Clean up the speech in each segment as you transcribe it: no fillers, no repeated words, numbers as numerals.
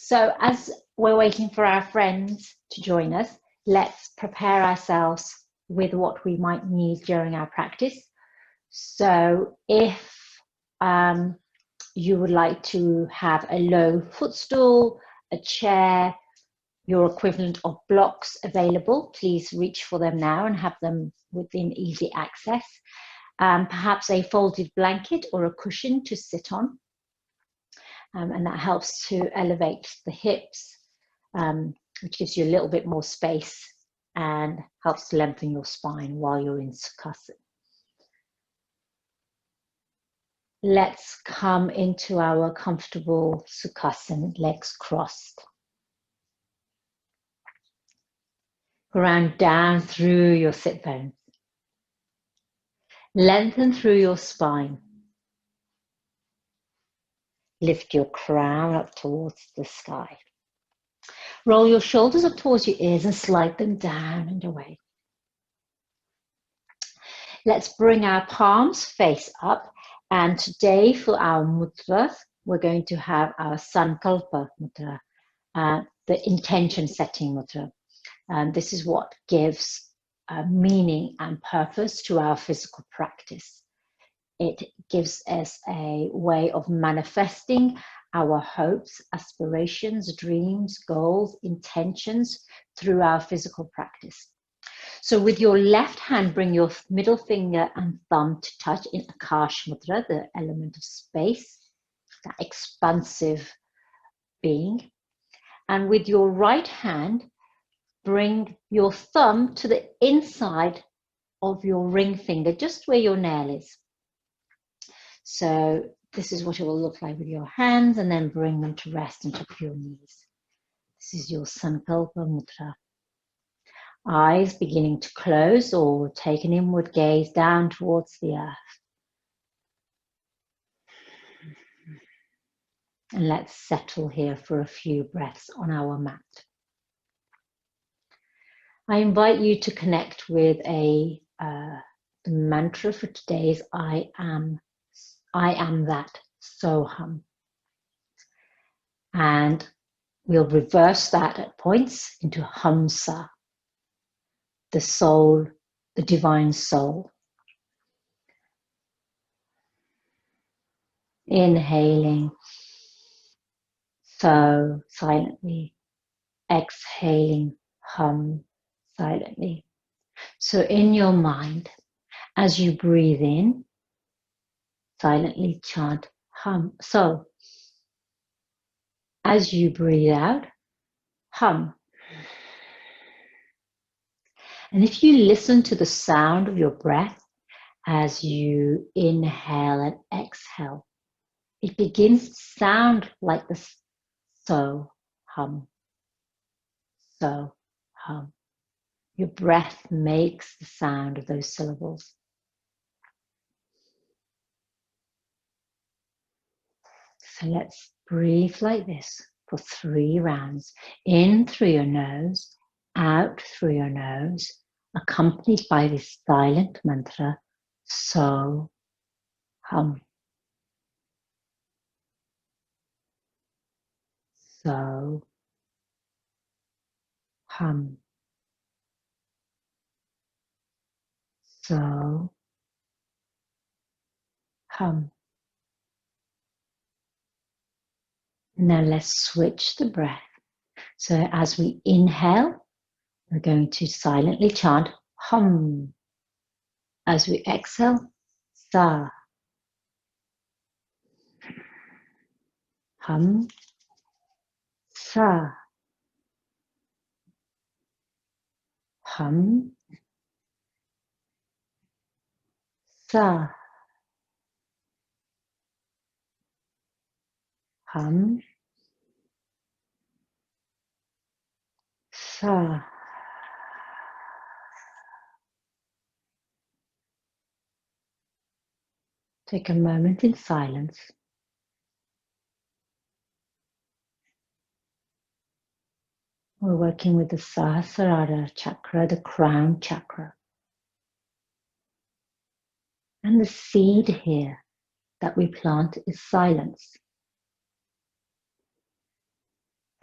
So as we're waiting for our friends to join us, let's prepare ourselves with what we might need during our practice. So if you would like to have a low footstool, a chair, your equivalent of blocks available, please reach for them now and have them within easy access. Perhaps a folded blanket or a cushion to sit on. And that helps to elevate the hips, which gives you a little bit more space and helps to lengthen your spine while you're in Sukhasana. Let's come into our comfortable Sukhasana, legs crossed. Ground down through your sit bones. Lengthen through your spine. Lift your crown up towards the sky. Roll your shoulders up towards your ears and slide them down and away. Let's bring our palms face up, and today for our mudras, we're going to have our Sankalpa Mudra, the intention setting mudra. And this is what gives meaning and purpose to our physical practice. It gives us a way of manifesting our hopes, aspirations, dreams, goals, intentions through our physical practice. So with your left hand, bring your middle finger and thumb to touch in Akash Mudra, the element of space, that expansive being. And with your right hand, bring your thumb to the inside of your ring finger, just where your nail is. So this is what it will look like with your hands, and then bring them to rest on top of your knees. This is your Sankalpa Mudra. Eyes beginning to close or take an inward gaze down towards the earth. And let's settle here for a few breaths on our mat. I invite you to connect with the mantra for today is I am that, so hum. And we'll reverse that at points into Hamsa, the soul, the divine soul. Inhaling, so silently. Exhaling, hum silently. So in your mind, as you breathe in, silently chant hum. So as you breathe out, hum. And if you listen to the sound of your breath as you inhale and exhale, it begins to sound like the so hum. So hum. Your breath makes the sound of those syllables. So let's breathe like this for 3 rounds. In through your nose, out through your nose, accompanied by this silent mantra, so hum. So hum. So hum. Now let's switch the breath. So as we inhale, we're going to silently chant hum. As we exhale, sa. Hum, sa. Hum, sa. Hum, sa. Take a moment in silence. We're working with the Sahasrara Chakra, the crown chakra. And the seed here that we plant is silence.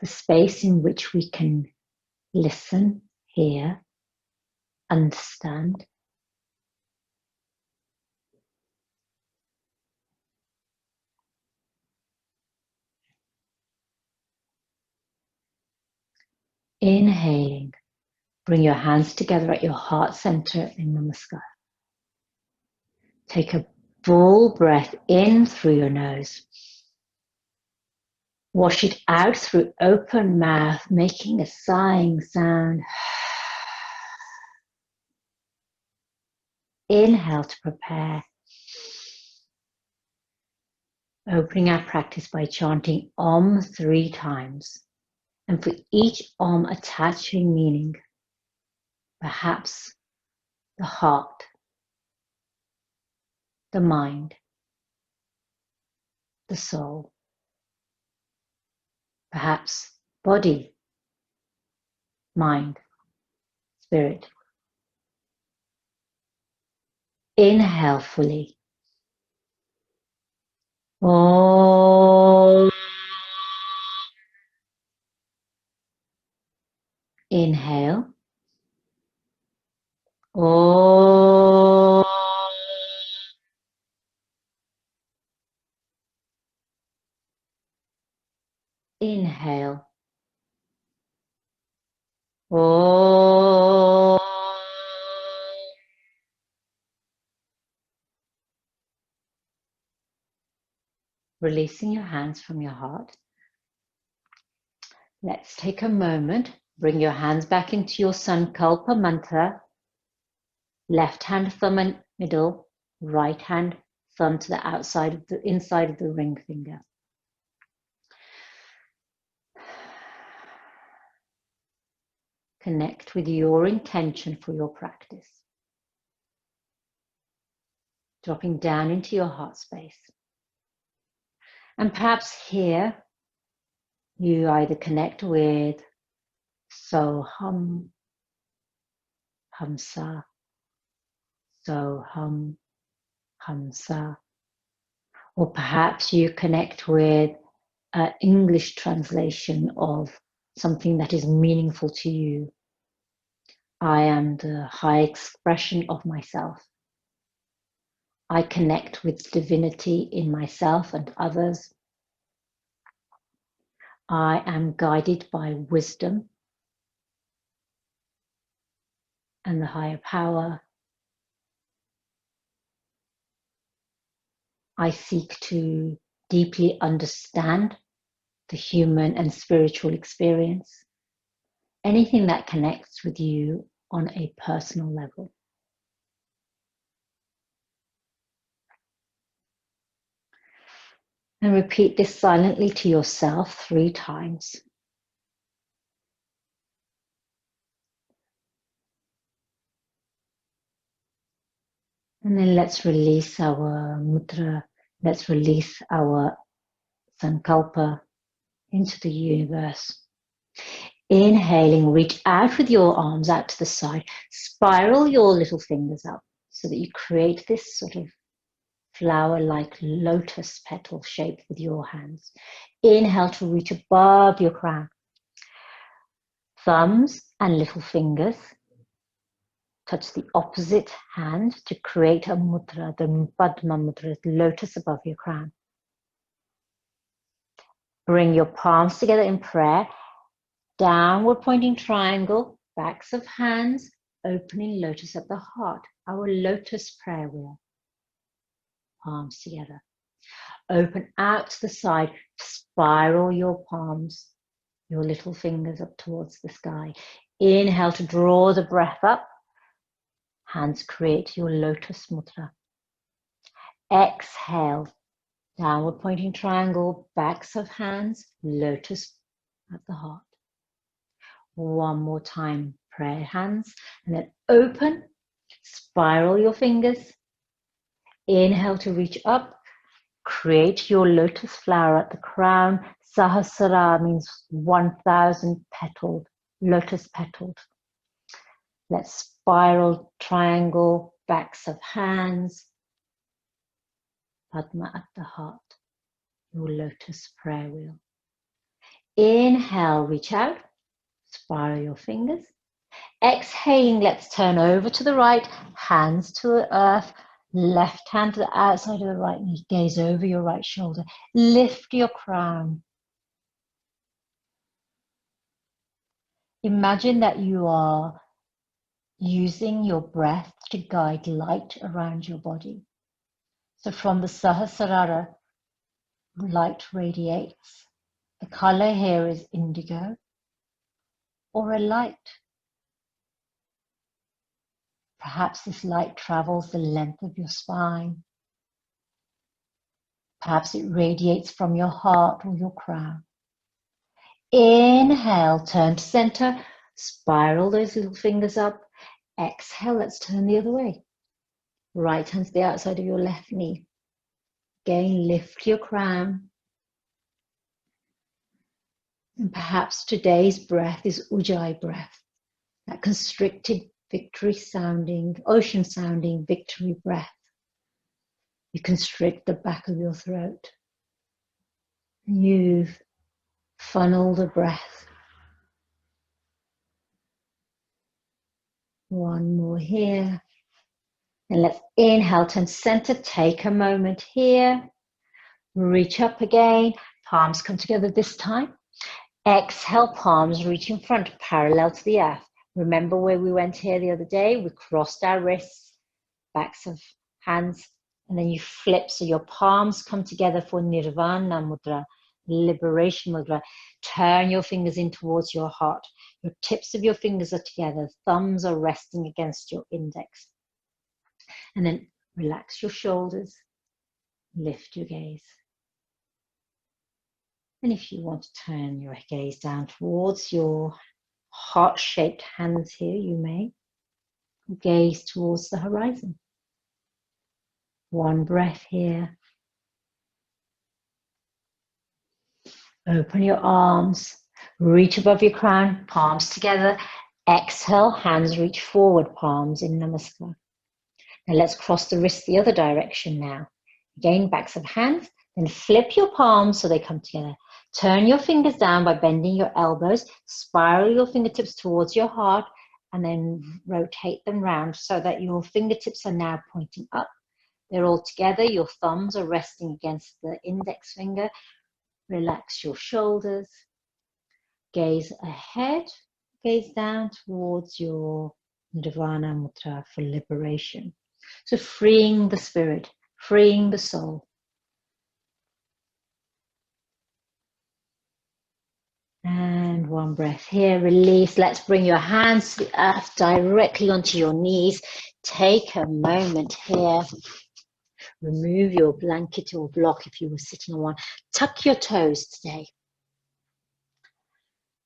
the space in which we can listen, hear, understand. Inhaling, bring your hands together at your heart center in Namaskar. Take a full breath in through your nose. Wash it out through open mouth, making a sighing sound. Inhale to prepare. Opening our practice by chanting Om 3 times. And for each Om attaching meaning, perhaps the heart, the mind, the soul, perhaps body, mind, spirit. Inhale fully. Om. Inhale. Om. Inhale. Om. Releasing your hands from your heart. Let's take a moment. Bring your hands back into your Sankalpa Mantra. Left hand thumb in middle, right hand thumb to the outside of the inside of the ring finger. Connect with your intention for your practice. Dropping down into your heart space. And perhaps here you either connect with So Hum, Hamsa, So Hum, Hamsa. Or perhaps you connect with an English translation of something that is meaningful to you. I am the high expression of myself. I connect with divinity in myself and others. I am guided by wisdom and the higher power. I seek to deeply understand the human and spiritual experience. Anything that connects with you on a personal level. And repeat this silently to yourself 3 times. And then let's release our mudra. Let's release our Sankalpa into the universe. Inhaling, reach out with your arms out to the side. Spiral your little fingers up so that you create this sort of flower-like lotus petal shape with your hands. Inhale to reach above your crown. Thumbs and little fingers touch the opposite hand to create a mudra, the Padma Mudra, lotus above your crown. Bring your palms together in prayer. Downward pointing triangle, backs of hands, opening lotus at the heart. Our lotus prayer wheel. Palms together. Open out to the side, spiral your palms, your little fingers up towards the sky. Inhale to draw the breath up. Hands create your lotus mudra. Exhale, downward pointing triangle, backs of hands, lotus at the heart. One more time, prayer hands, and then open, spiral your fingers. Inhale to reach up, create your lotus flower at the crown. Sahasrara means 1,000 petaled, lotus petaled. Let's spiral triangle, backs of hands, Padma at the heart, your lotus prayer wheel. Inhale, reach out, spiral your fingers. Exhaling, let's turn over to the right, hands to the earth, left hand to the outside of the right knee, gaze over your right shoulder, lift your crown. Imagine that you are using your breath to guide light around your body. So from the Sahasrara, light radiates. The color here is indigo or a light. Perhaps this light travels the length of your spine. Perhaps it radiates from your heart or your crown. Inhale, turn to center, spiral those little fingers up. Exhale, let's turn the other way. Right hand to the outside of your left knee. Again, lift your crown. And perhaps today's breath is Ujjayi breath, that constricted victory sounding, ocean sounding victory breath. You constrict the back of your throat. You've funneled the breath. One more here. And let's inhale, turn center, take a moment here. Reach up again, palms come together this time. Exhale, palms reach in front, parallel to the earth. Remember where we went here the other day? We crossed our wrists, backs of hands, and then you flip so your palms come together for Nirvana Mudra, Liberation Mudra. Turn your fingers in towards your heart. Your tips of your fingers are together, thumbs are resting against your index. And then relax your shoulders, lift your gaze. And if you want to turn your gaze down towards your heart-shaped hands here, you may gaze towards the horizon. One breath here. Open your arms, reach above your crown, palms together. Exhale, hands reach forward, palms in Namaskar. Now let's cross the wrists the other direction now. Again, backs of hands, then flip your palms so they come together. Turn your fingers down by bending your elbows, spiral your fingertips towards your heart, and then rotate them round so that your fingertips are now pointing up. They're all together, your thumbs are resting against the index finger. Relax your shoulders, gaze ahead, gaze down towards your Nirvana Mudra for liberation. So freeing the spirit, freeing the soul. And one breath here, release. Let's bring your hands to the earth directly onto your knees. Take a moment here. Remove your blanket or block if you were sitting on one. Tuck your toes today.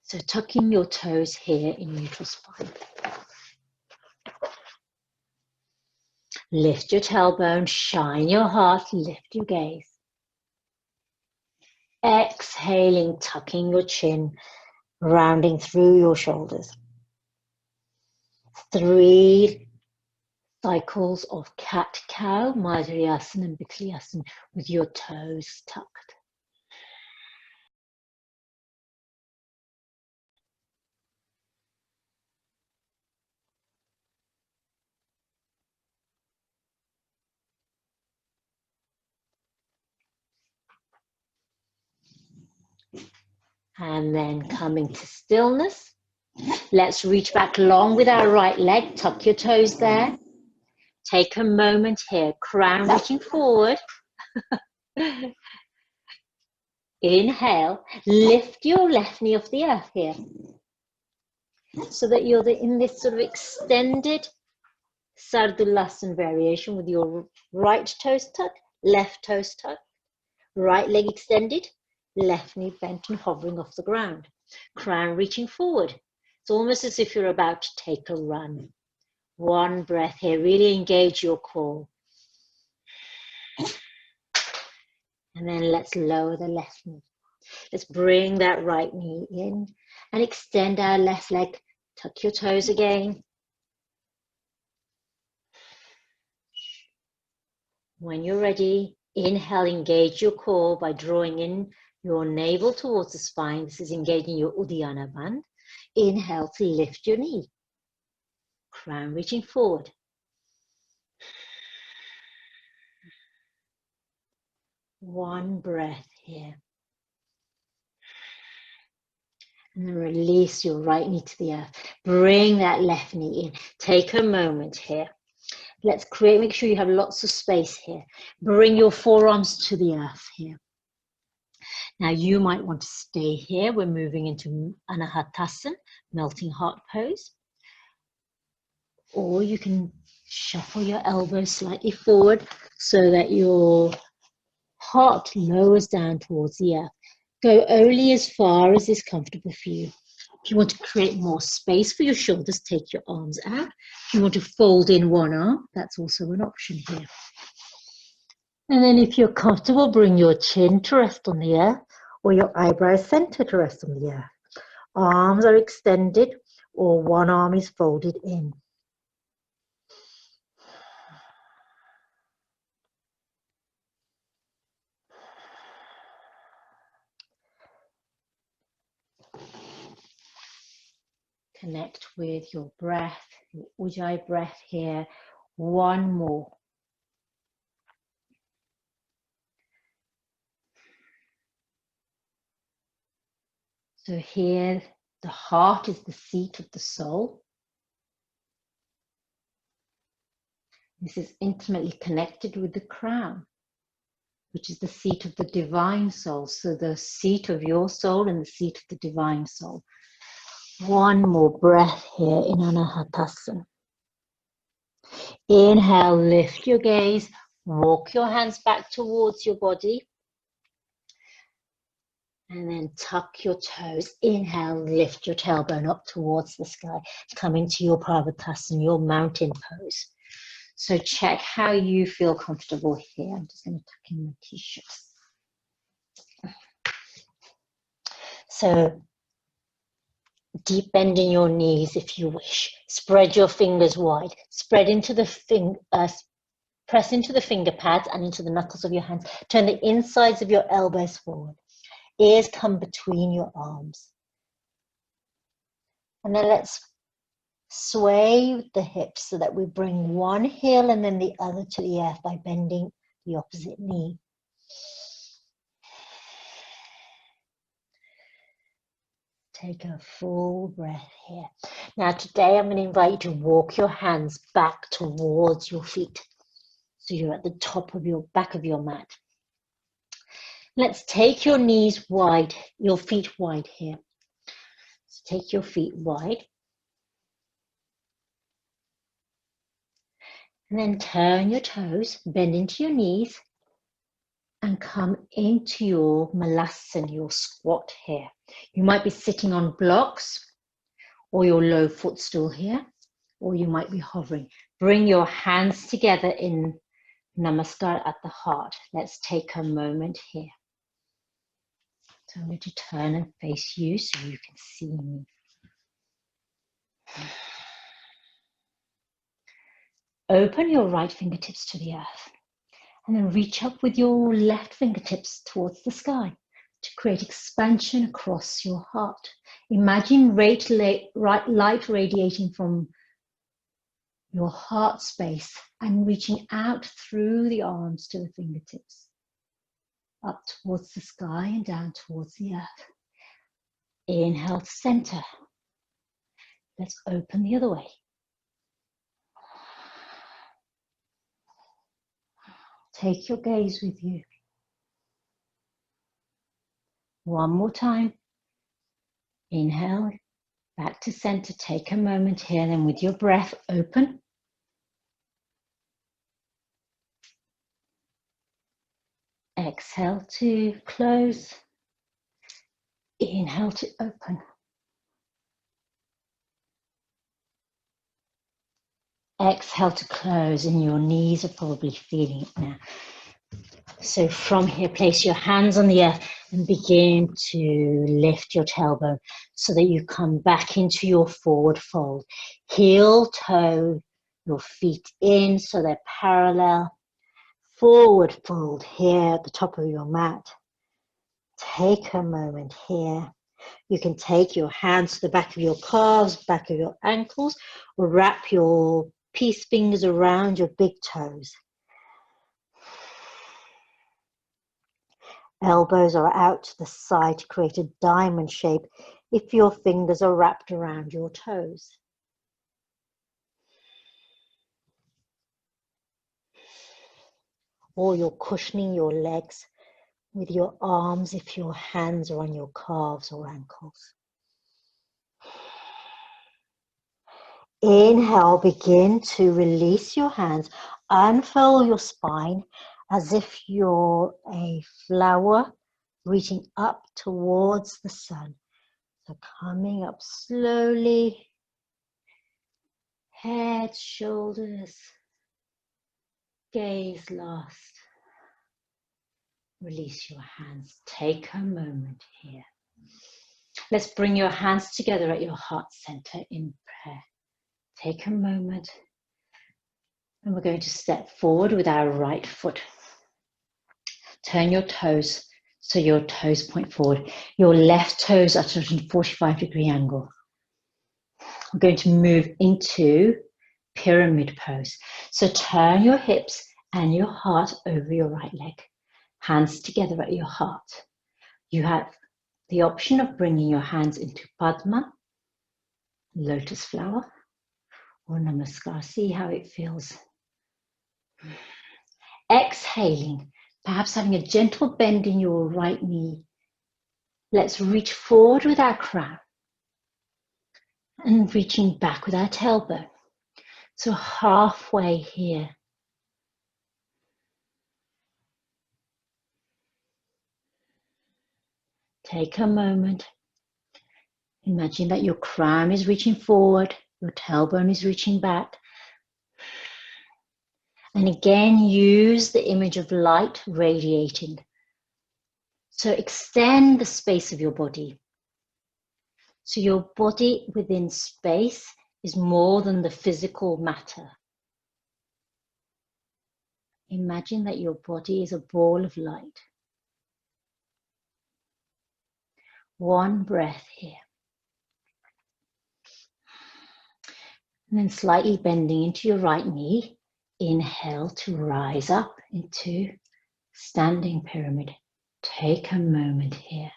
So tucking your toes here in neutral spine. Lift your tailbone, shine your heart, lift your gaze. Exhaling, tucking your chin, rounding through your shoulders. 3 cycles of cat-cow, Madhyasana and Biklayasana with your toes tucked. And then coming to stillness. Let's reach back long with our right leg. Tuck your toes there. Take a moment here. Crown reaching forward. Inhale. Lift your left knee off the earth here. So that you're in this sort of extended Sardulasana variation with your right toes tucked, left toes tucked, right leg extended, left knee bent and hovering off the ground. Crown reaching forward. It's almost as if you're about to take a run. One breath here, really engage your core. And then let's lower the left knee. Let's bring that right knee in and extend our left leg. Tuck your toes again. When you're ready, inhale, engage your core by drawing in your navel towards the spine. This is engaging your Uddiyana band. Inhale to lift your knee. Crown reaching forward. One breath here. And then release your right knee to the earth. Bring that left knee in. Take a moment here. Let's make sure you have lots of space here. Bring your forearms to the earth here. Now you might want to stay here. We're moving into Anahatasana, melting heart pose. Or you can shuffle your elbows slightly forward so that your heart lowers down towards the earth. Go only as far as is comfortable for you. If you want to create more space for your shoulders, take your arms out. If you want to fold in one arm, that's also an option here. And then if you're comfortable, bring your chin to rest on the earth or your eyebrows center to rest on the earth. Arms are extended or one arm is folded in. Connect with your breath, your Ujjayi breath here. One more. So here, the heart is the seat of the soul. This is intimately connected with the crown, which is the seat of the divine soul. So the seat of your soul and the seat of the divine soul. One more breath here in Anahatasana. Inhale, lift your gaze, walk your hands back towards your body. And then tuck your toes. Inhale, lift your tailbone up towards the sky. Come into your Parvatasana, your mountain pose. So check how you feel comfortable here. I'm just going to tuck in my t-shirts. So deep bend in your knees if you wish. Spread your fingers wide. Spread into the press into the finger pads and into the knuckles of your hands. Turn the insides of your elbows forward. Ears come between your arms. And then let's sway the hips so that we bring one heel and then the other to the earth by bending the opposite knee. Take a full breath here. Now today I'm going to invite you to walk your hands back towards your feet. So you're at the top of your back of your mat. Let's take your knees wide, your feet wide here. So take your feet wide. And then turn your toes, bend into your knees, and come into your malasana, your squat here. You might be sitting on blocks or your low footstool here, or you might be hovering. Bring your hands together in Namaskar at the heart. Let's take a moment here. So I'm going to turn and face you so you can see me. Open your right fingertips to the earth. And then reach up with your left fingertips towards the sky to create expansion across your heart. Imagine light radiating from your heart space and reaching out through the arms to the fingertips, up towards the sky and down towards the earth. Inhale to center. Let's open the other way. Take your gaze with you. One more time. Inhale, back to center. Take a moment here, and then with your breath, open. Exhale to close. Inhale to open. Exhale to close, and your knees are probably feeling it now. So from here, place your hands on the earth and begin to lift your tailbone so that you come back into your forward fold. Heel, toe, your feet in so they're parallel. Forward fold here at the top of your mat. Take a moment here. You can take your hands to the back of your calves, back of your ankles, or wrap your peace fingers around your big toes. Elbows are out to the side to create a diamond shape if your fingers are wrapped around your toes. Or you're cushioning your legs with your arms if your hands are on your calves or ankles. Inhale, begin to release your hands, unfurl your spine as if you're a flower reaching up towards the sun. So coming up slowly, head, shoulders, gaze last. Release your hands. Take a moment here. Let's bring your hands together at your heart center in prayer. Take a moment, and we're going to step forward with our right foot. Turn your toes so your toes point forward. Your left toes are at a 45-degree angle. We're going to move into pyramid pose. So turn your hips and your heart over your right leg. Hands together at your heart. You have the option of bringing your hands into Padma, lotus flower, or Namaskar. See how it feels. Exhaling, perhaps having a gentle bend in your right knee. Let's reach forward with our crown and reaching back with our tailbone. So halfway here. Take a moment. Imagine that your crown is reaching forward, your tailbone is reaching back. And again, use the image of light radiating. So extend the space of your body. So your body within space is more than the physical matter. Imagine that your body is a ball of light. One breath here. And then slightly bending into your right knee. Inhale to rise up into standing pyramid. Take a moment here.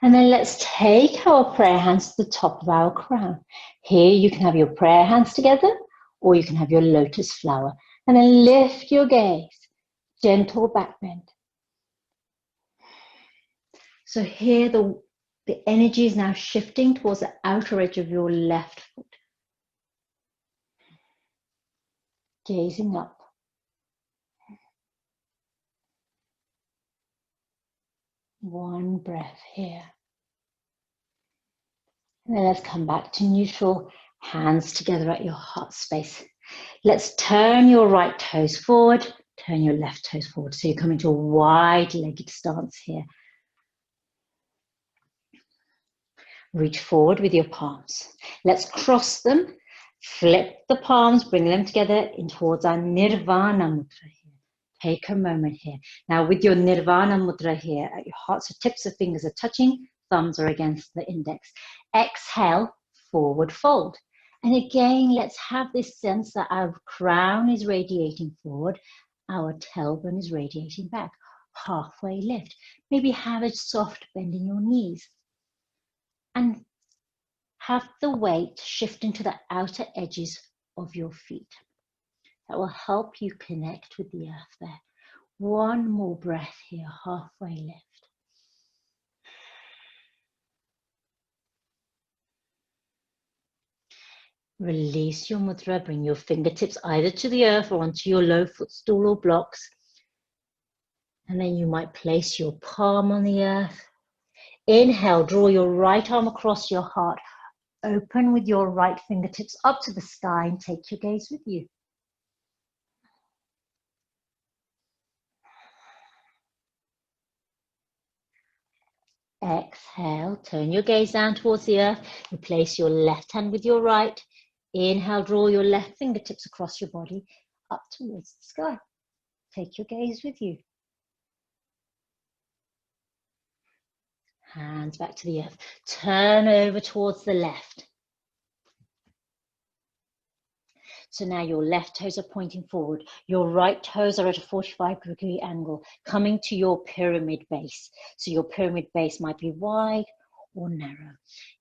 And then let's take our prayer hands to the top of our crown. Here you can have your prayer hands together, or you can have your lotus flower. And then lift your gaze, gentle back bend. So here the energy is now shifting towards the outer edge of your left foot. Gazing up. One breath here. And then let's come back to neutral, hands together at your heart space. Let's turn your right toes forward, turn your left toes forward. So you come into a wide-legged stance here. Reach forward with your palms. Let's cross them, flip the palms, bring them together in towards our Nirvana Mudra here. Take a moment here. Now with your Nirvana Mudra here at your heart, so tips of fingers are touching, thumbs are against the index. Exhale, forward fold. And again, let's have this sense that our crown is radiating forward, our tailbone is radiating back. Halfway lift. Maybe have a soft bend in your knees. And have the weight shift into the outer edges of your feet. That will help you connect with the earth there. One more breath here, halfway lift. Release your mudra, bring your fingertips either to the earth or onto your low footstool or blocks. And then you might place your palm on the earth. Inhale, draw your right arm across your heart. Open with your right fingertips up to the sky and take your gaze with you. Exhale, turn your gaze down towards the earth. Replace your left hand with your right. Inhale, draw your left fingertips across your body up towards the sky. Take your gaze with you. Hands back to the earth. Turn over towards the left. So now your left toes are pointing forward. Your right toes are at a 45-degree angle, coming to your pyramid base. So your pyramid base might be wide or narrow.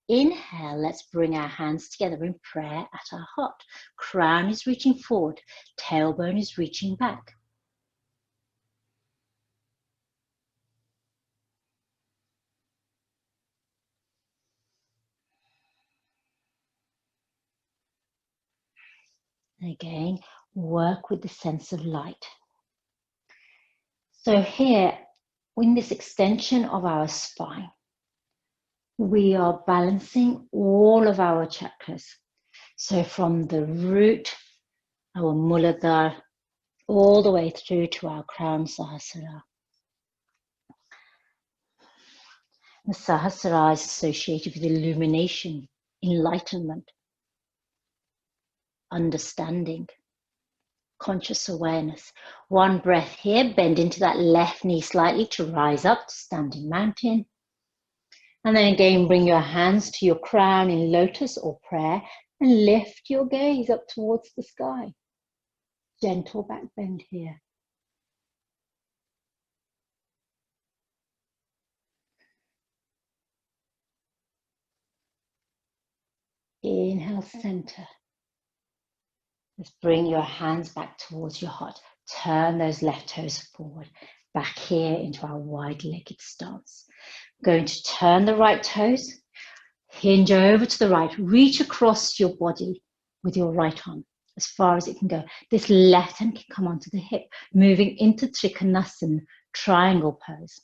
Inhale, let's bring our hands together in prayer at our heart. Crown is reaching forward, tailbone is reaching back. Again, work with the sense of light. So here, in this extension of our spine, we are balancing all of our chakras. So from the root, our Muladhara, all the way through to our crown Sahasrara. The Sahasrara is associated with illumination, enlightenment, understanding, conscious awareness. One breath here, bend into that left knee slightly to rise up to standing mountain. And then again, bring your hands to your crown in lotus or prayer and lift your gaze up towards the sky. Gentle back bend here. Inhale, center. Just bring your hands back towards your heart. Turn those left toes forward, back here into our wide-legged stance. Going to turn the right toes, hinge over to the right, reach across your body with your right arm as far as it can go. This left hand can come onto the hip, moving into Trikonasana, triangle pose.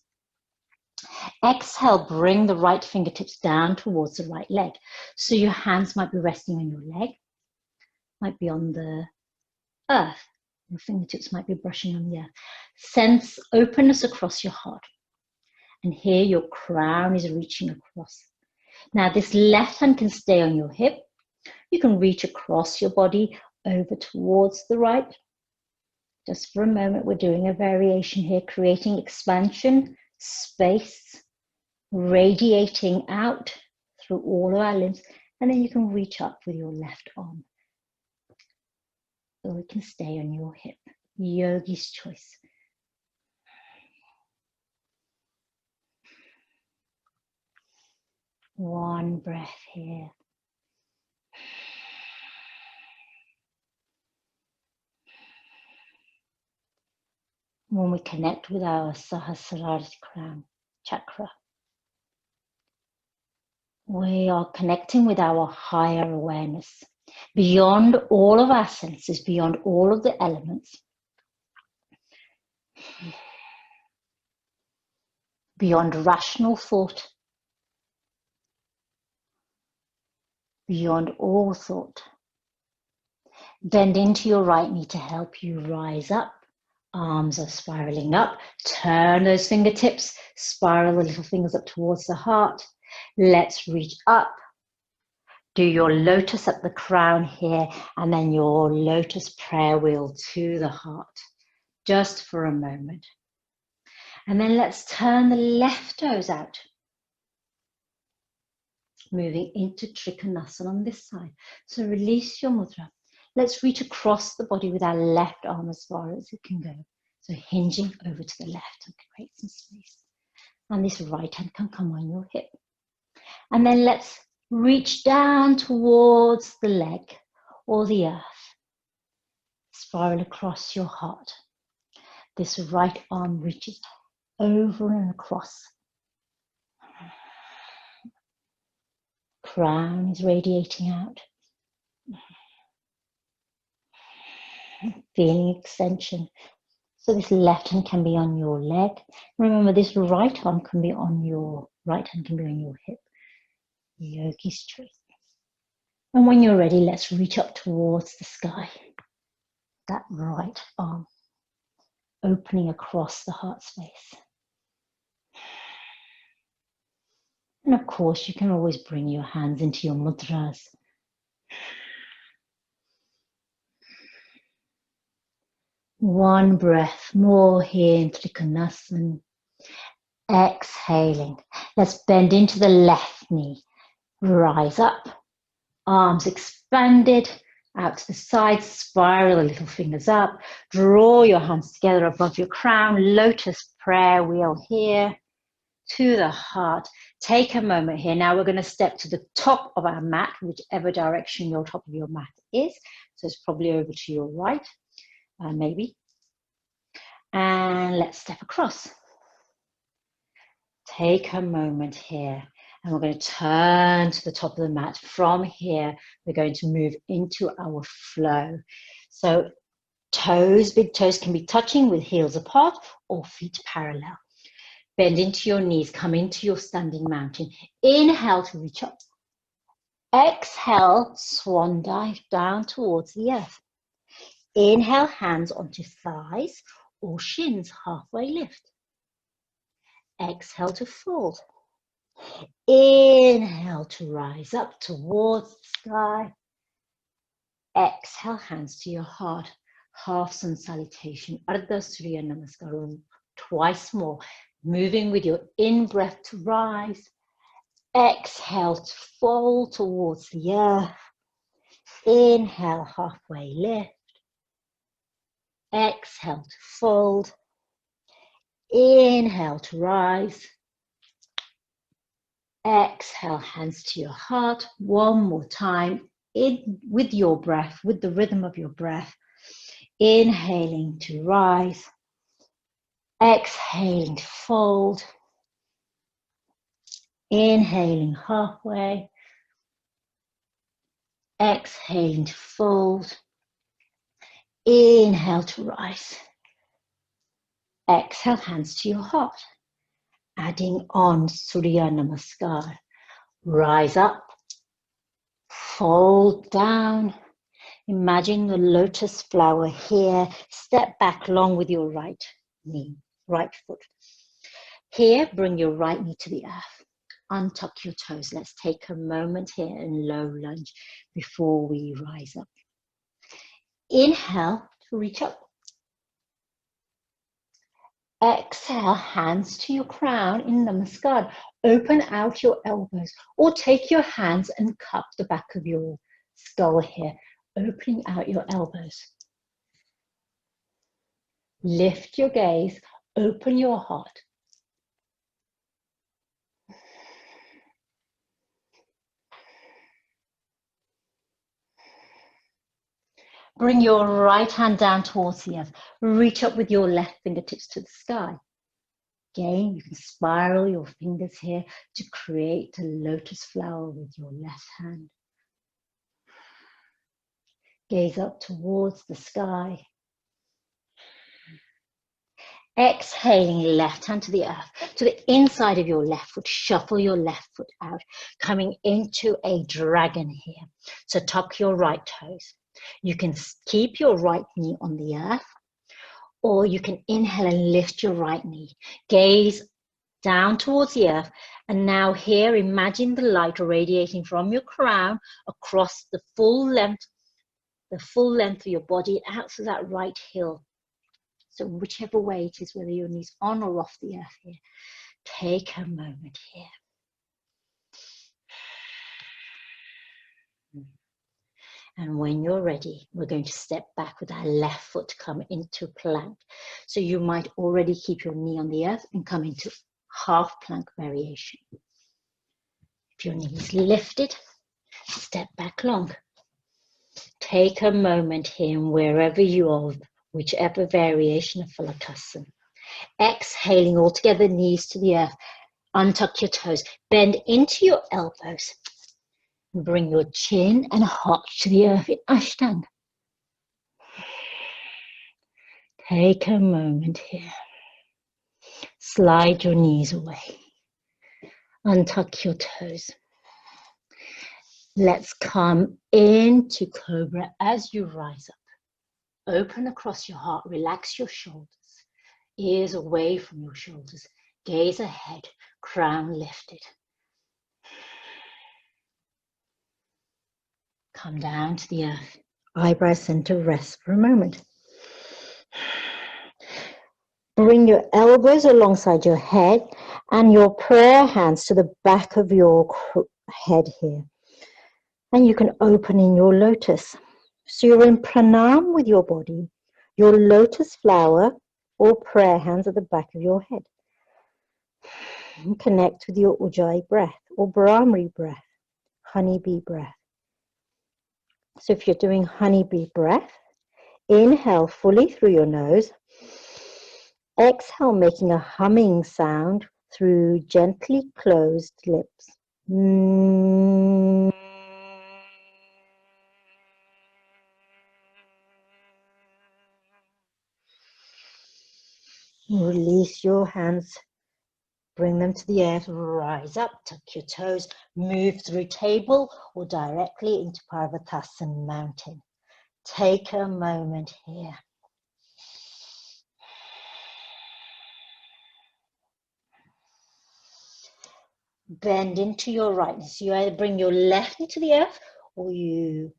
Exhale, bring the right fingertips down towards the right leg. So your hands might be resting on your leg, might be on the earth. Your fingertips might be brushing on the earth. Sense openness across your heart. And here your crown is reaching across. Now this left hand can stay on your hip. You can reach across your body over towards the right. Just for a moment, we're doing a variation here, creating expansion, space, radiating out through all of our limbs. And then you can reach up with your left arm. Or it can stay on your hip. Yogi's choice. One breath here. When we connect with our Sahasrara Chakra, we are connecting with our higher awareness, beyond all of our senses, beyond all of the elements, beyond rational thought, beyond all thought. Bend into your right knee to help you rise up. Arms are spiraling up. Turn those fingertips, spiral the little fingers up towards the heart. Let's reach up. Do your lotus at the crown here, and then your lotus prayer wheel to the heart, just for a moment. And then let's turn the left toes out. Moving into Trikonasana on this side. So release your mudra. Let's reach across the body with our left arm as far as it can go. So hinging over to the left and create some space. And this right hand can come on your hip. And then let's reach down towards the leg or the earth. Spiral across your heart. This right arm reaches over and across. Crown is radiating out. Feeling extension. So this left hand can be on your leg. Remember, this right arm can be on your right hand can be on your hip. Yogi's choice. And when you're ready, let's reach up towards the sky. That right arm opening across the heart space. And of course, you can always bring your hands into your mudras. One breath more here in Trikonasana. Exhaling. Let's bend into the left knee. Rise up. Arms expanded. Out to the side. Spiral the little fingers up. Draw your hands together above your crown. Lotus prayer wheel here. To the heart. Take a moment here. Now we're going to step to the top of our mat, whichever direction your top of your mat is. So it's probably over to your right, maybe. And let's step across. Take a moment here. And we're going to turn to the top of the mat. From here, we're going to move into our flow. So toes, big toes can be touching with heels apart or feet parallel. Bend into your knees, come into your standing mountain. Inhale to reach up. Exhale, swan dive down towards the earth. Inhale, hands onto thighs or shins, halfway lift. Exhale to fold. Inhale to rise up towards the sky. Exhale, hands to your heart. Half Sun Salutation, Ardha Surya Namaskaram. Twice more. Moving with your in-breath to rise. Exhale to fold towards the earth. Inhale, halfway lift. Exhale to fold. Inhale to rise. Exhale, hands to your heart. One more time. In with your breath, with the rhythm of your breath. Inhaling to rise. Exhaling to fold. Inhaling halfway. Exhaling to fold. Inhale to rise. Exhale, hands to your heart. Adding on Surya Namaskar. Rise up. Fold down. Imagine the lotus flower here. Step back long with your right knee, right foot. Here, bring your right knee to the earth. Untuck your toes. Let's take a moment here in low lunge before we rise up. Inhale to reach up. Exhale, hands to your crown in Namaskar. Open out your elbows or take your hands and cup the back of your skull here, opening out your elbows. Lift your gaze, open your heart. Bring your right hand down towards the earth. Reach up with your left fingertips to the sky. Again, you can spiral your fingers here to create a lotus flower with your left hand. Gaze up towards the sky. Exhaling, left hand to the earth, to the inside of your left foot. Shuffle your left foot out, coming into a dragon here. So tuck your right toes. You can keep your right knee on the earth, or you can inhale and lift your right knee. Gaze down towards the earth, and now here, imagine the light radiating from your crown across the full length of your body out to that right heel. So whichever way it is, whether your knees on or off the earth here, take a moment here. And when you're ready, we're going to step back with our left foot, come into plank. So you might already keep your knee on the earth and come into half plank variation. If your knee is lifted, step back long. Take a moment here, wherever you are, whichever variation of Falakasana. Exhaling altogether, knees to the earth. Untuck your toes. Bend into your elbows. Bring your chin and heart to the earth in Ashtanga. Take a moment here. Slide your knees away. Untuck your toes. Let's come into Cobra as you rise up. Open across your heart. Relax your shoulders. Ears away from your shoulders. Gaze ahead. Crown lifted. Come down to the earth. Eyebrow center, rest for a moment. Bring your elbows alongside your head and your prayer hands to the back of your head here. And you can open in your lotus. So you're in pranam with your body, your lotus flower or prayer hands at the back of your head. And connect with your ujjayi breath or brahmari breath, honeybee breath. So if you're doing honeybee breath, inhale fully through your nose. Exhale, making a humming sound through gently closed lips. Release your hands, bring them to the earth, rise up, tuck your toes, move through table or directly into Parvatasana mountain. Take a moment here. Bend into your right knee. So you either bring your left knee to the earth or you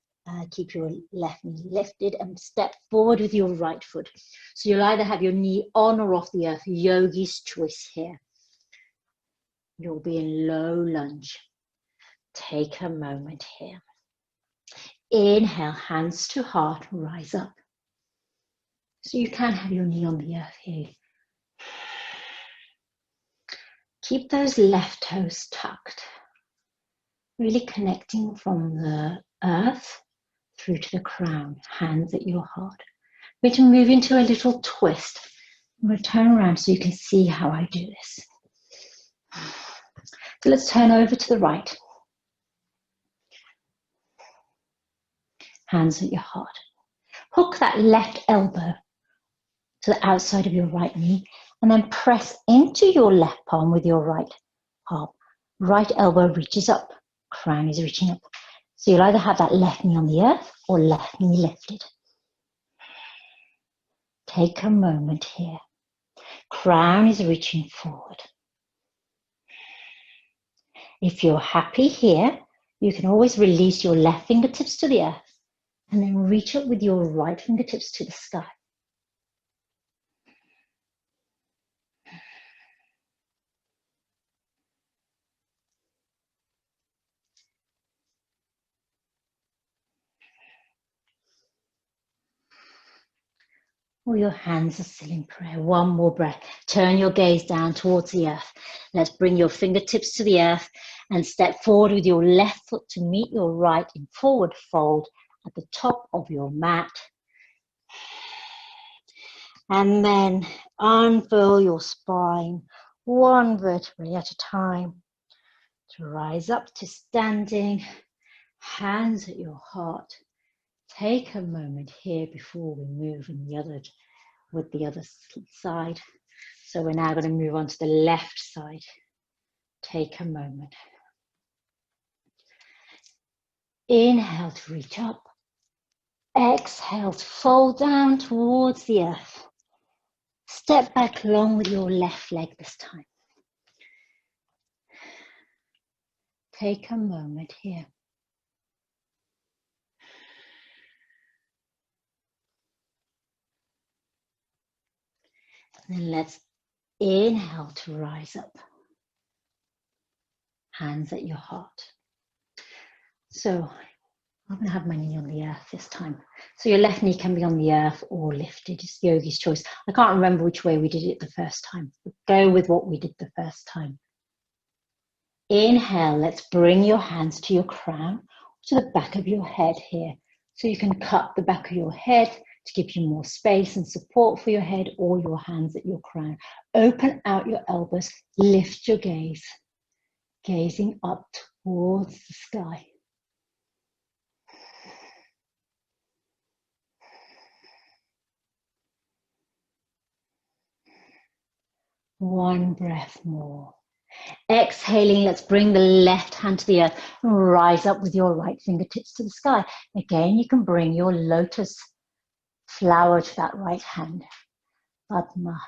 keep your left knee lifted and step forward with your right foot. So you'll either have your knee on or off the earth, yogi's choice here. You'll be in low lunge. Take a moment here. Inhale, hands to heart, rise up. So you can have your knee on the earth here. Keep those left toes tucked. Really connecting from the earth through to the crown, hands at your heart. We're going to move into a little twist. I'm going to turn around so you can see how I do this. So let's turn over to the right. Hands at your heart. Hook that left elbow to the outside of your right knee and then press into your left palm with your right palm. Right elbow reaches up, crown is reaching up. So you'll either have that left knee on the earth or left knee lifted. Take a moment here. Crown is reaching forward. If you're happy here, you can always release your left fingertips to the earth and then reach up with your right fingertips to the sky. Or your hands are still in prayer. One more breath. Turn your gaze down towards the earth. Let's bring your fingertips to the earth and step forward with your left foot to meet your right in forward fold at the top of your mat. And then unfurl your spine, one vertebrae at a time, to rise up to standing, hands at your heart. Take a moment here before we move with the other side. So we're now going to move on to the left side. Take a moment. Inhale to reach up. Exhale to fold down towards the earth. Step back long with your left leg this time. Take a moment here. And then let's inhale to rise up. Hands at your heart. So I'm going to have my knee on the earth this time. So your left knee can be on the earth or lifted. It's yogi's choice. I can't remember which way we did it the first time. But go with what we did the first time. Inhale, let's bring your hands to your crown, to the back of your head here. So you can cup the back of your head to give you more space and support for your head, or your hands at your crown. Open out your elbows, lift your gaze, gazing up towards the sky. One breath more. Exhaling, let's bring the left hand to the earth. Rise up with your right fingertips to the sky. Again, you can bring your lotus flower to that right hand. Padma.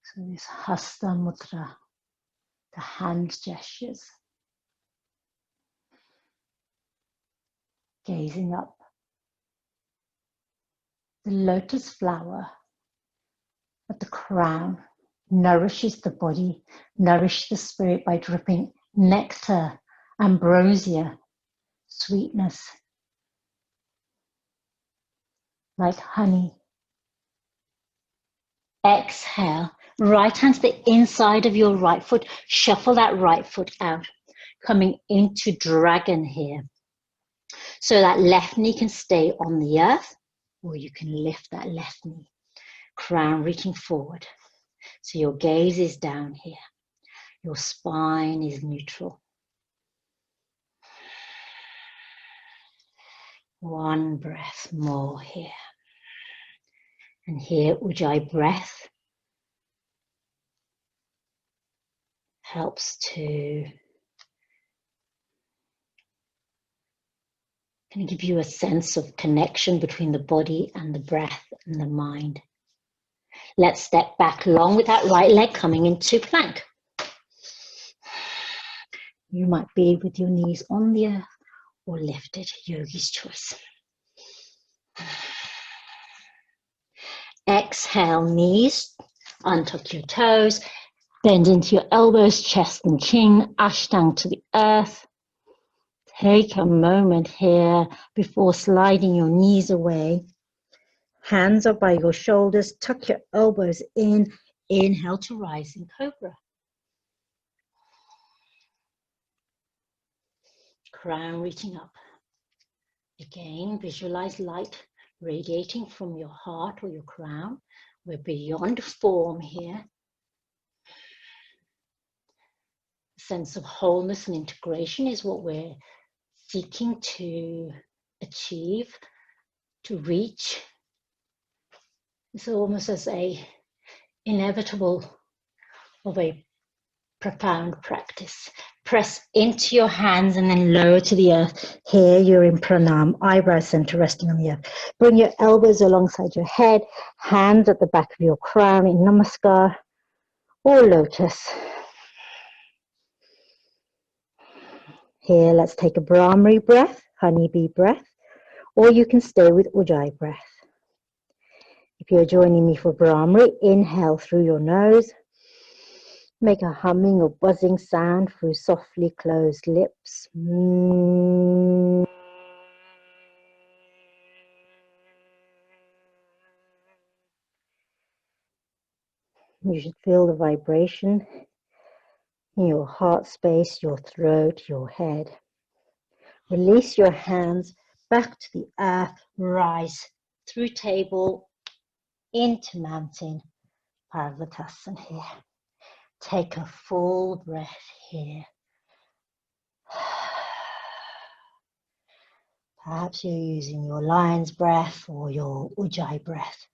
So this Hasta Mudra, the hand gestures. Gazing up. The lotus flower at the crown nourishes the body, nourish the spirit by dripping nectar, ambrosia, sweetness, like honey. Exhale, right hand to the inside of your right foot. Shuffle that right foot out, coming into dragon here. So that left knee can stay on the earth, or you can lift that left knee. Crown reaching forward. So your gaze is down here. Your spine is neutral. One breath more here. And here, Ujjayi breath helps to kind of give you a sense of connection between the body and the breath and the mind. Let's step back long with that right leg coming into plank. You might be with your knees on the earth or lifted, yogi's choice. Exhale, knees, untuck your toes, bend into your elbows, chest and chin, ashtanga to the earth. Take a moment here before sliding your knees away. Hands up by your shoulders, tuck your elbows in. Inhale to rise in Cobra. Crown reaching up. Again, visualize light radiating from your heart or your crown. We're beyond form here. A sense of wholeness and integration is what we're seeking to achieve, to reach. It's almost as a inevitable of a profound practice. Press into your hands and then lower to the earth. Here you're in pranam, eyebrow center resting on the earth. Bring your elbows alongside your head, hands at the back of your crown in namaskar or lotus. Here, let's take a Brahmari breath, honeybee breath, or you can stay with Ujjayi breath. If you're joining me for Brahmari, inhale through your nose. Make a humming or buzzing sound through softly closed lips. You should feel the vibration in your heart space, your throat, your head. Release your hands back to the earth. Rise through table into mountain. Parvatasana here. Take a full breath here. Perhaps you're using your lion's breath or your Ujjayi breath.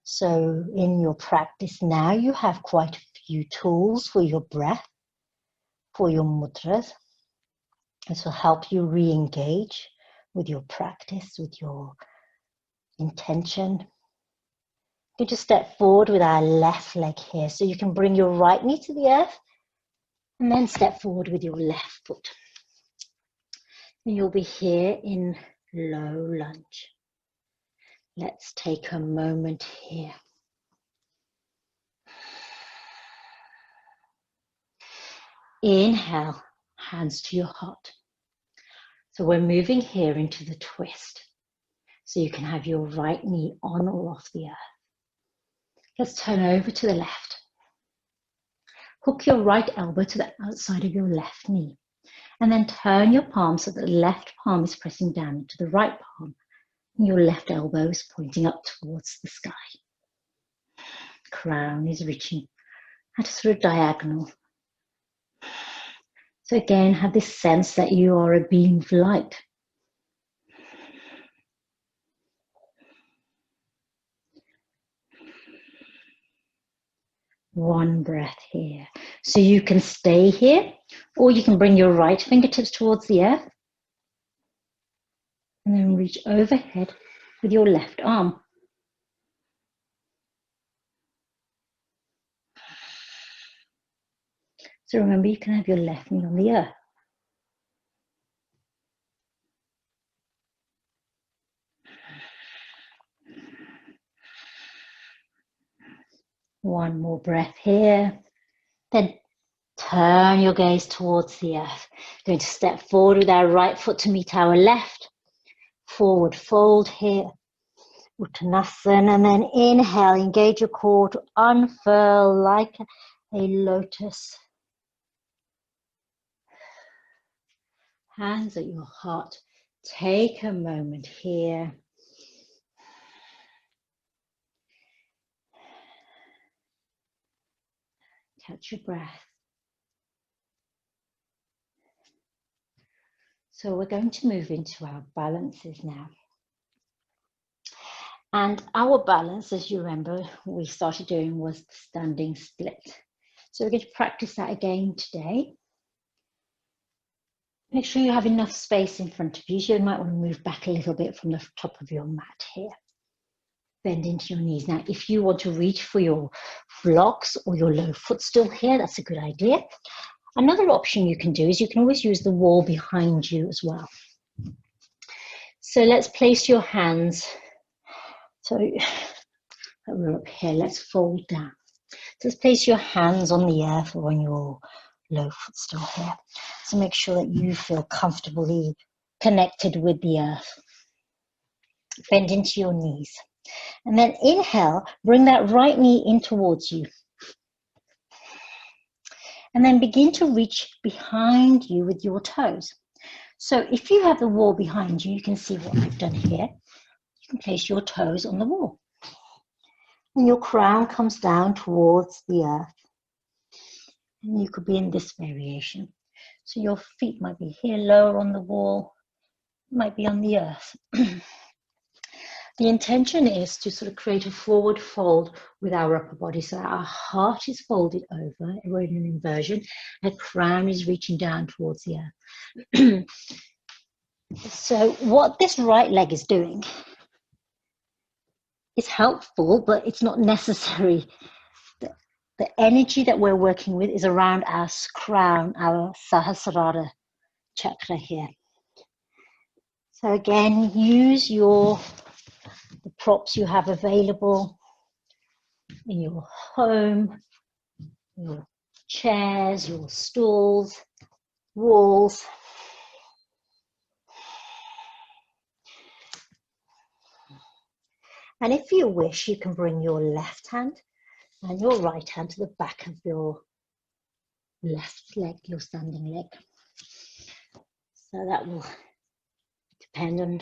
So in your practice now, you have quite a few tools for your breath, for your mudras. This will help you re-engage with your practice, with your intention. You can just step forward with our left leg here. So you can bring your right knee to the earth and then step forward with your left foot. And you'll be here in low lunge. Let's take a moment here. Inhale, hands to your heart. So we're moving here into the twist. So you can have your right knee on or off the earth. Let's turn over to the left. Hook your right elbow to the outside of your left knee. And then turn your palm so that the left palm is pressing down into the right palm. And your left elbow is pointing up towards the sky. Crown is reaching at a sort of diagonal. So again, have this sense that you are a being of light. One breath here. So you can stay here, or you can bring your right fingertips towards the earth and then reach overhead with your left arm. So remember, you can have your left knee on the earth. One more breath here. Then turn your gaze towards the earth. Going to step forward with our right foot to meet our left. Forward fold here. Uttanasana, and then inhale, engage your core to unfurl like a lotus. Hands at your heart. Take a moment here. Catch your breath. So we're going to move into our balances now. And our balance, as you remember, we started doing was the standing split. So we're going to practice that again today. Make sure you have enough space in front of you. So you might want to move back a little bit from the top of your mat here. Bend into your knees. Now, if you want to reach for your blocks or your low footstool here, that's a good idea. Another option you can do is you can always use the wall behind you as well. So let's place your hands. So we're up here, let's fold down. Just place your hands on the earth or on your low footstool here. So make sure that you feel comfortably connected with the earth. Bend into your knees. And then inhale, bring that right knee in towards you. And then begin to reach behind you with your toes. So if you have the wall behind you, you can see what I've done here. You can place your toes on the wall. And your crown comes down towards the earth. And you could be in this variation. So your feet might be here lower on the wall, might be on the earth. The intention is to sort of create a forward fold with our upper body. So our heart is folded over, we're in an inversion, the crown is reaching down towards the earth. So what this right leg is doing is helpful, but it's not necessary. The energy that we're working with is around our crown, our Sahasrara Chakra here. So again, use the props you have available in your home, your chairs, your stools, walls. And if you wish, you can bring your left hand and your right hand to the back of your left leg, your standing leg. So that will depend on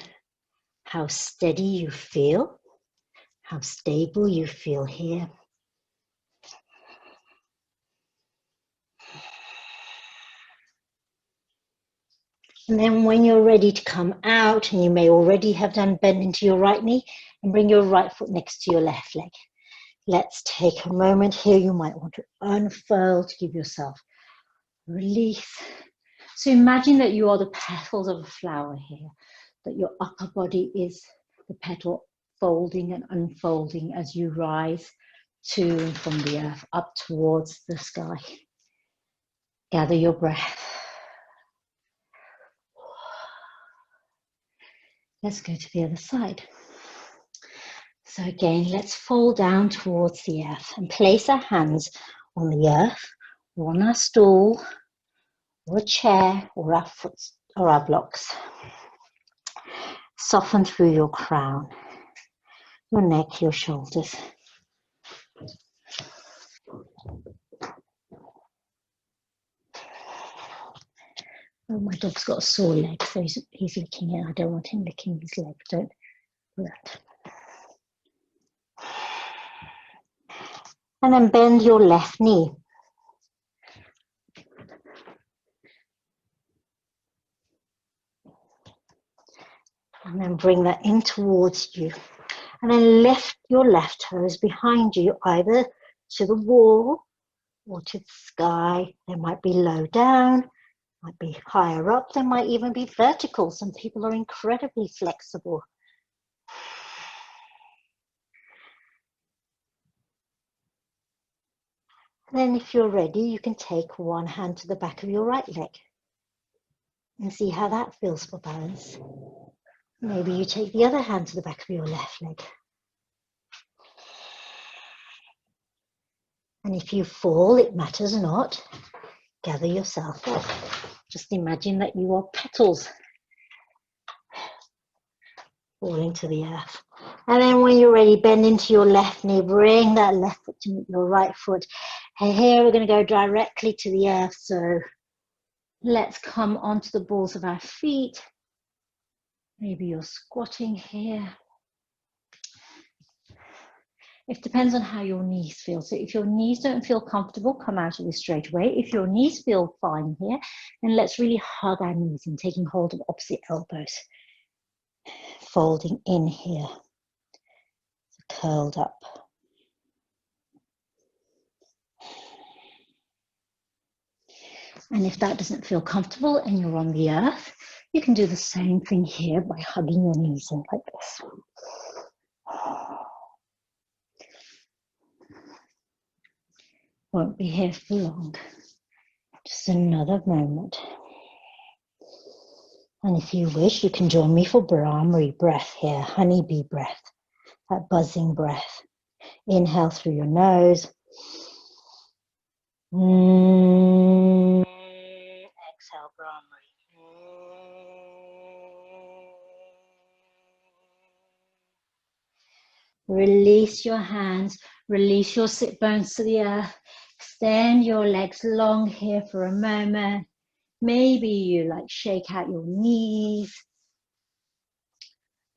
how steady you feel, how stable you feel here. And then when you're ready to come out, and you may already have done, bend into your right knee and bring your right foot next to your left leg. Let's take a moment here. You might want to unfurl to give yourself release. So imagine that you are the petals of a flower here, that your upper body is the petal folding and unfolding as you rise to and from the earth up towards the sky. Gather your breath. Let's go to the other side. So again, let's fall down towards the earth and place our hands on the earth or on our stool or a chair or our foot or our blocks. Soften through your crown, your neck, your shoulders. Oh, my dog's got a sore leg, so he's licking it. I don't want him licking his leg. Don't do that. And then bend your left knee. And then bring that in towards you. And then lift your left toes behind you, either to the wall or to the sky. They might be low down, might be higher up, they might even be vertical. Some people are incredibly flexible. And then if you're ready, you can take one hand to the back of your right leg and see how that feels for balance. Maybe you take the other hand to the back of your left leg. And if you fall, it matters not. Gather yourself up. Just imagine that you are petals falling to the earth. And then when you're ready, bend into your left knee, bring that left foot to meet your right foot. And here we're going to go directly to the earth. So let's come onto the balls of our feet. Maybe you're squatting here. It depends on how your knees feel. So if your knees don't feel comfortable, come out of this straight away. If your knees feel fine here, then let's really hug our knees in, taking hold of opposite elbows. Folding in here, curled up. And if that doesn't feel comfortable and you're on the earth, you can do the same thing here by hugging your knees in like this. Won't be here for long. Just another moment. And if you wish, you can join me for Brahmari breath here, honeybee breath, that buzzing breath. Inhale through your nose. Exhale, Brahmari. Release your hands, release your sit bones to the earth. Extend your legs long here for a moment. Maybe you like shake out your knees.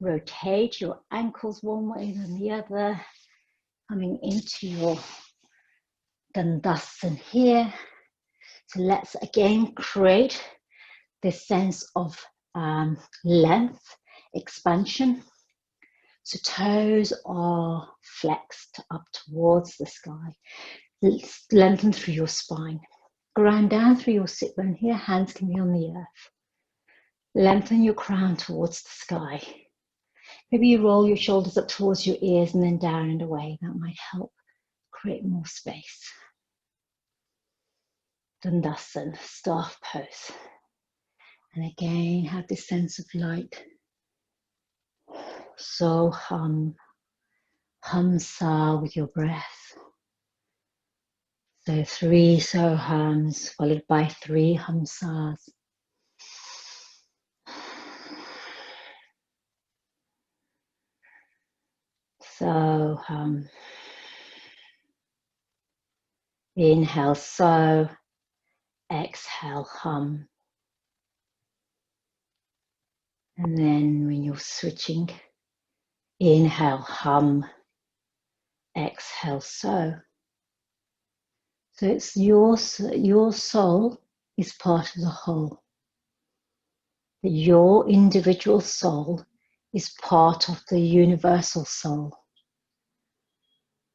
Rotate your ankles one way than the other. Coming into your Dandasana here. So let's again create this sense of length, expansion. So toes are flexed up towards the sky. Lengthen through your spine. Ground down through your sit bone here. Hands can be on the earth. Lengthen your crown towards the sky. Maybe you roll your shoulders up towards your ears and then down and away. That might help create more space. Dandasana, staff pose. And again, have this sense of light. So hum sa with your breath. So 3 so hums followed by 3 hamsas. So hum. Inhale so, exhale hum. And then when you're switching, inhale hum, exhale so. So it's your soul is part of the whole. Your individual soul is part of the universal soul.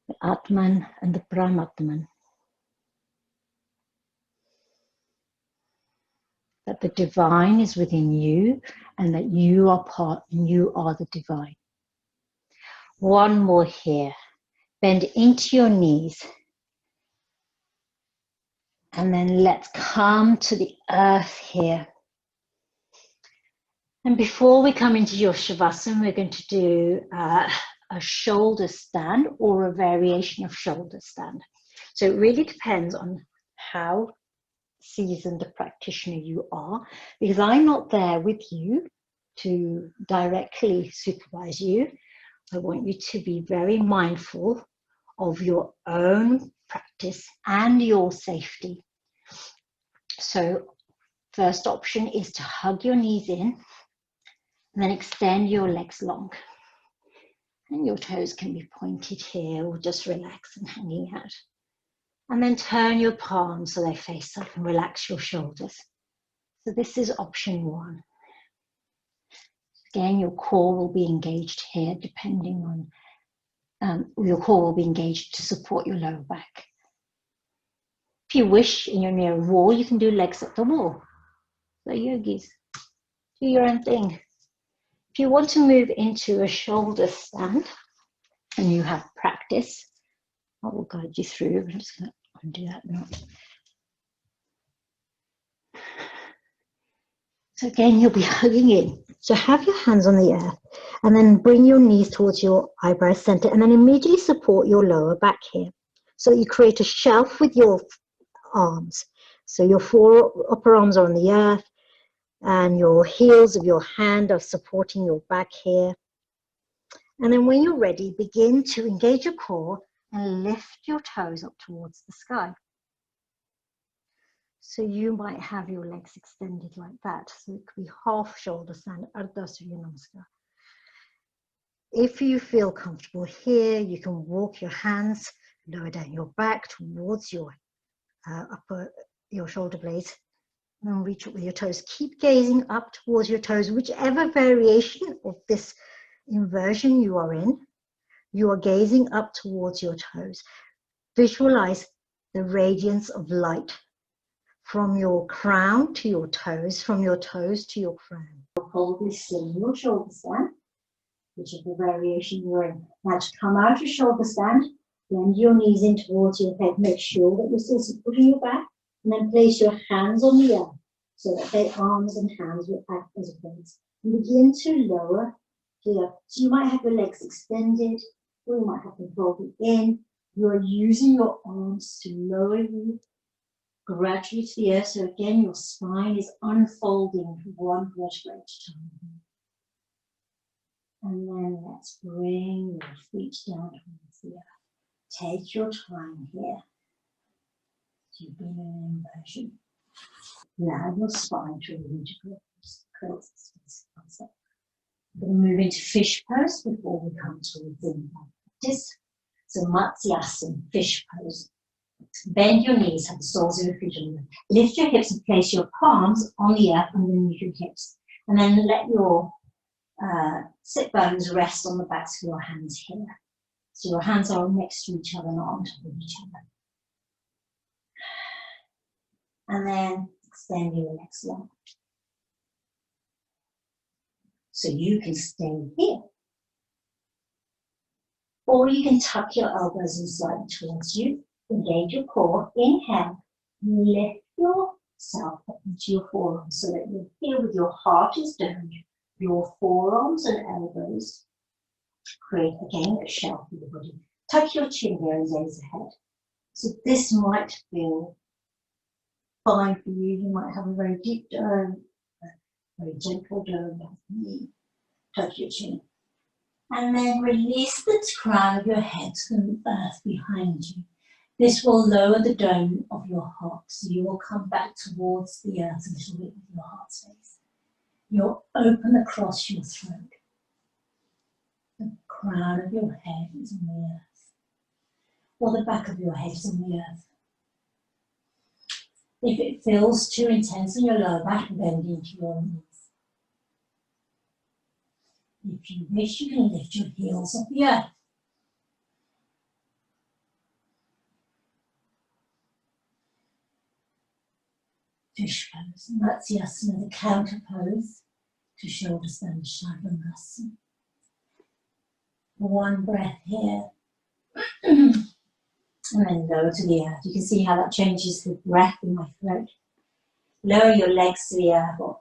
The Atman and the Brahmatman. That the divine is within you and that you are part and you are the divine. One more here. Bend into your knees. And then let's come to the earth here. And before we come into your Shavasana, we're going to do a shoulder stand or a variation of shoulder stand. So it really depends on how seasoned a practitioner you are, because I'm not there with you to directly supervise you. I want you to be very mindful of your own practice and your safety. So first option is to hug your knees in and then extend your legs long. And your toes can be pointed here or just relax and hanging out. And then turn your palms so they face up and relax your shoulders. So this is option 1. Again, your core will be engaged here depending on, your core will be engaged to support your lower back. If you wish and you're near a wall, you can do legs up the wall. So yogis, do your own thing. If you want to move into a shoulder stand and you have practice, I will guide you through. I'm just going to undo that now. So again, you'll be hugging in. So have your hands on the earth and then bring your knees towards your eyebrow center and then immediately support your lower back here. so you create a shelf with your arms. So your four upper arms are on the earth, and your heels of your hand are supporting your back here. And then when you're ready, begin to engage your core and lift your toes up towards the sky. So you might have your legs extended like that. So it could be half shoulder stand, Ardha Surya Namaskar. If you feel comfortable here, you can walk your hands lower down your back towards your your shoulder blades, and then reach up with your toes. Keep gazing up towards your toes, whichever variation of this inversion you are in. You are gazing up towards your toes. Visualize the radiance of light from your crown to your toes, from your toes to your crown. Hold this in your shoulder stand, whichever variation you're in. Now to come out of shoulder stand, bend your knees in towards your head. Make sure that you're still supporting your back, and then place your hands on the earth so that their arms and hands will act as weights. And begin to lower here. So you might have your legs extended, or you might have them folded in. You are using your arms to lower you gradually to the earth. So again, your spine is unfolding one vertebra at a time. And then let's bring your feet down towards the earth. Take your time here. You've been in an inversion. Allow your spine to integrate. Create this concept. We're going to move into fish pose before we come to the practice. So Matsyasana, fish pose. Bend your knees, have the soles of your feet on the earth. Lift your hips and place your palms on the earth underneath your hips. And then let your sit bones rest on the backs of your hands here. So your hands are next to each other, not on top of each other. And then extend your legs long. So you can stay here. Or you can tuck your elbows in slightly towards you. Engage your core. Inhale. Lift yourself up into your forearms so that you're here with your heart is down. Your forearms and elbows create again a shelf for the body. Tuck your chin here and gaze ahead. So this might feel fine for you. You might have a very deep dome, a very gentle dome. Tuck your chin. And then release the crown of your head to the earth behind you. This will lower the dome of your heart, so you will come back towards the earth a little bit with your heart space. You'll open across your throat. The crown of your head is on the earth, or the back of your head is on the earth. If it feels too intense in your lower back, bend into your knees. If you wish, you can lift your heels off the earth. Fish pose, Matsyasana, the counter pose to shoulder stand Shavasana. One breath here, and then lower to the earth. You can see how that changes the breath in my throat. Lower your legs to the earth,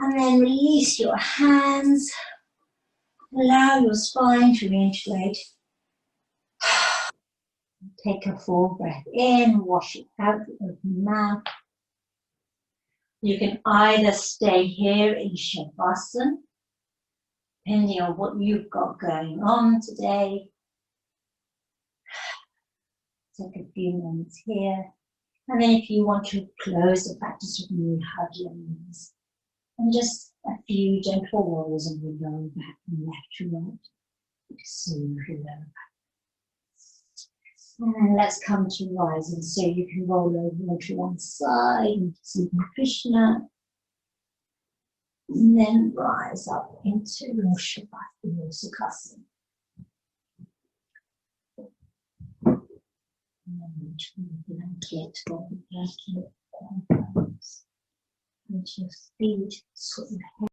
and then release your hands. Allow your spine to reintegrate. Take a full breath in, wash it out with the open mouth. You can either stay here in Shavasana, depending on what you've got going on today. Take a few moments here. And then if you want to close the practice with me, hug your knees. And just a few gentle rolls on your lower back from left to right. Soothe your lower back. And then let's come to rising. So you can roll over onto one side into Siddha Krishna. And then rise up into your Shavasana, your Sukhasana. And then reach for the blanket or the blanket arms. And your feet sort of head.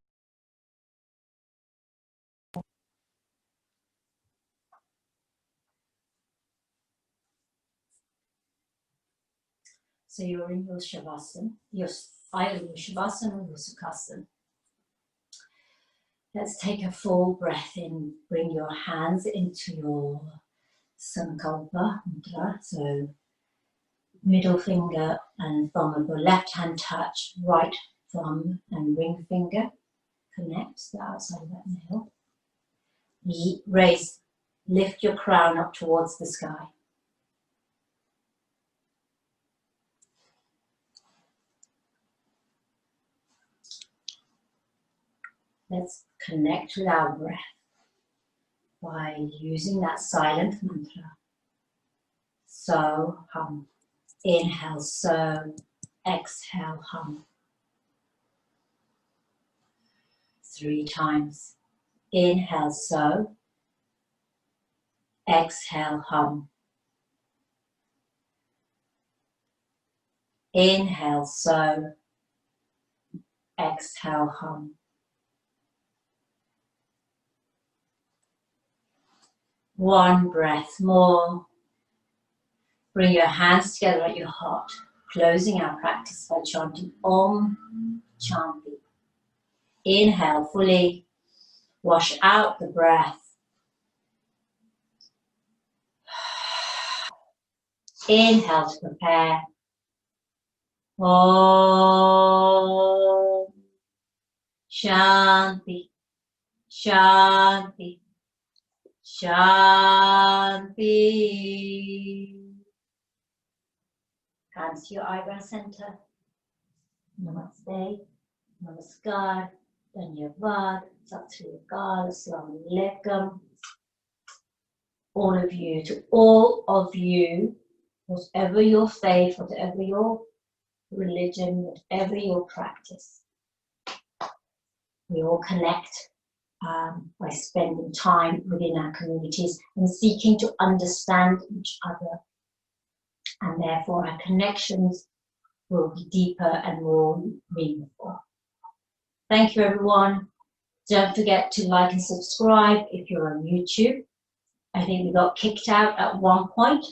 So you're in your Shavasana, either your Shavasana or your Sukhasana. Let's take a full breath in. Bring your hands into your Sankalpa Mudra. So middle finger and thumb of the left hand touch, right thumb and ring finger connect the outside of that nail. Raise, lift your crown up towards the sky. Let's connect with our breath by using that silent mantra. So, hum. Inhale, so. Exhale, hum. 3 times. Inhale, so. Exhale, hum. Inhale, so. Exhale, hum. One breath more. Bring your hands together at your heart, closing our practice by chanting Om Shanti. Inhale fully, wash out the breath. Inhale to prepare. Om Shanti, Shanti, Shanti. Hands to your eyebrow center. Namaste, Namaskar, Dhanyavad, Sat Sri Akal, Assalamu Alaikum. All of you, to all of you, whatever your faith, whatever your religion, whatever your practice, we all connect by spending time within our communities and seeking to understand each other. And therefore our connections will be deeper and more meaningful. Thank you, everyone. Don't forget to like and subscribe if you're on YouTube. I think we got kicked out at one point.